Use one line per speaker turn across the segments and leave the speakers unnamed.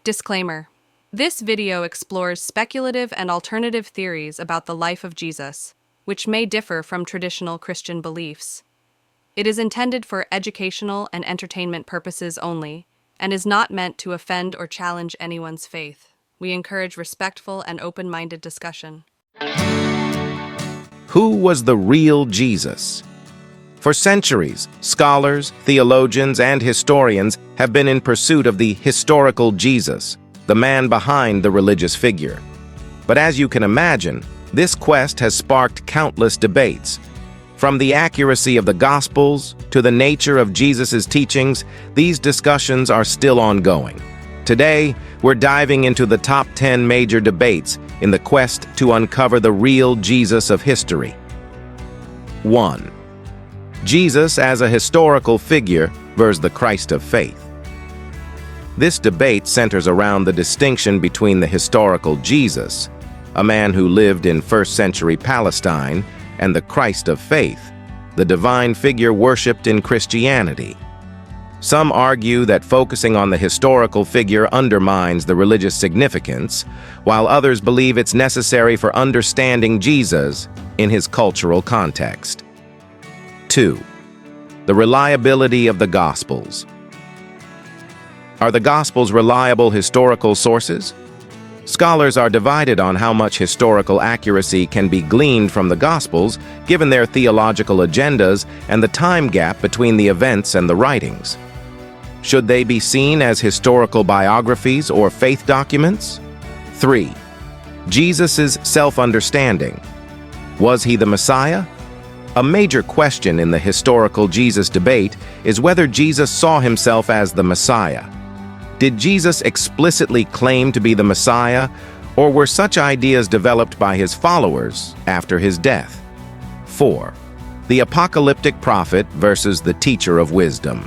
Disclaimer. This video explores speculative and alternative theories about the life of Jesus, which may differ from traditional Christian beliefs. It is intended for educational and entertainment purposes only, and is not meant to offend or challenge anyone's faith. We encourage respectful and open-minded discussion.
Who was the real Jesus? For centuries, scholars, theologians, and historians have been in pursuit of the historical Jesus, the man behind the religious figure. But as you can imagine, this quest has sparked countless debates. From the accuracy of the Gospels to the nature of Jesus' teachings, these discussions are still ongoing. Today, we're diving into the top 10 major debates in the quest to uncover the real Jesus of history. 1. Jesus as a historical figure versus the Christ of faith. This debate centers around the distinction between the historical Jesus, a man who lived in first-century Palestine, and the Christ of faith, the divine figure worshipped in Christianity. Some argue that focusing on the historical figure undermines the religious significance, while others believe it's necessary for understanding Jesus in his cultural context. 2. The reliability of the Gospels. Are the Gospels reliable historical sources? Scholars are divided on how much historical accuracy can be gleaned from the Gospels, given their theological agendas and the time gap between the events and the writings. Should they be seen as historical biographies or faith documents? 3. Jesus' self-understanding. Was he the Messiah? A major question in the historical Jesus debate is whether Jesus saw himself as the Messiah. Did Jesus explicitly claim to be the Messiah, or were such ideas developed by his followers after his death? 4. The apocalyptic prophet versus the teacher of wisdom.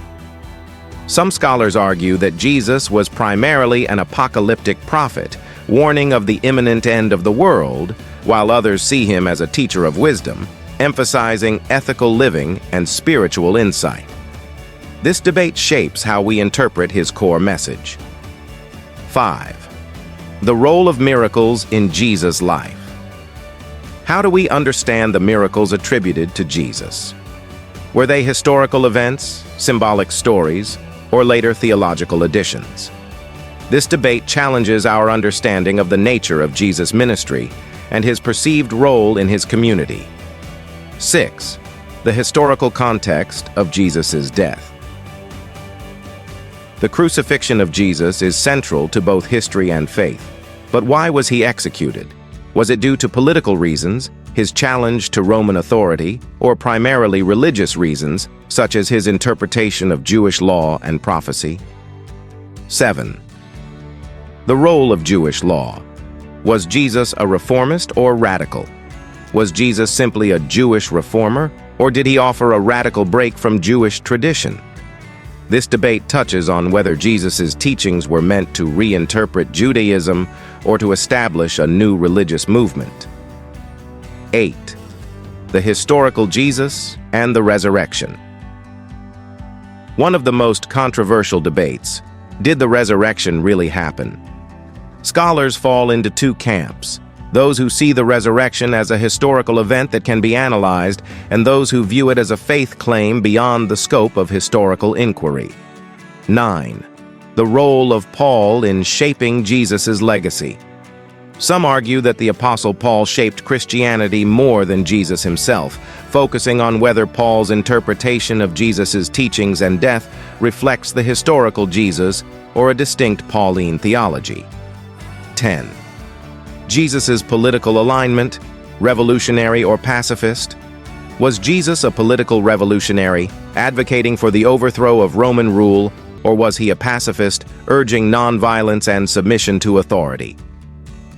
Some scholars argue that Jesus was primarily an apocalyptic prophet, warning of the imminent end of the world, while others see him as a teacher of wisdom, emphasizing ethical living and spiritual insight. This debate shapes how we interpret his core message. 5. The role of miracles in Jesus' life. How do we understand the miracles attributed to Jesus? Were they historical events, symbolic stories, or later theological additions? This debate challenges our understanding of the nature of Jesus' ministry and his perceived role in his community. 6. The historical context of Jesus' death. The crucifixion of Jesus is central to both history and faith. But why was he executed? Was it due to political reasons, his challenge to Roman authority, or primarily religious reasons, such as his interpretation of Jewish law and prophecy? 7. The role of Jewish law. Was Jesus a reformist or radical? Was Jesus simply a Jewish reformer, or did he offer a radical break from Jewish tradition? This debate touches on whether Jesus' teachings were meant to reinterpret Judaism or to establish a new religious movement. 8. The historical Jesus and the resurrection. One of the most controversial debates: did the resurrection really happen? Scholars fall into two camps: those who see the resurrection as a historical event that can be analyzed, and those who view it as a faith claim beyond the scope of historical inquiry. 9. The role of Paul in shaping Jesus' legacy. Some argue that the Apostle Paul shaped Christianity more than Jesus himself, focusing on whether Paul's interpretation of Jesus' teachings and death reflects the historical Jesus or a distinct Pauline theology. 10. Jesus' political alignment, revolutionary or pacifist? Was Jesus a political revolutionary, advocating for the overthrow of Roman rule, or was he a pacifist, urging nonviolence and submission to authority?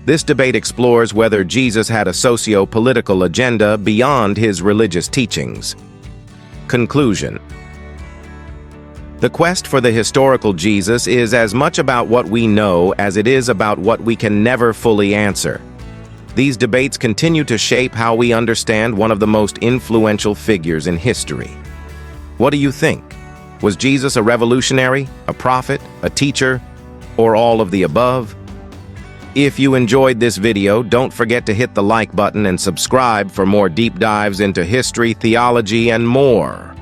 This debate explores whether Jesus had a socio-political agenda beyond his religious teachings. Conclusion. The quest for the historical Jesus is as much about what we know as it is about what we can never fully answer. These debates continue to shape how we understand one of the most influential figures in history. What do you think? Was Jesus a revolutionary, a prophet, a teacher, Or all of the above? If you enjoyed this video, don't forget to hit the like button and subscribe for more deep dives into history, theology, and more.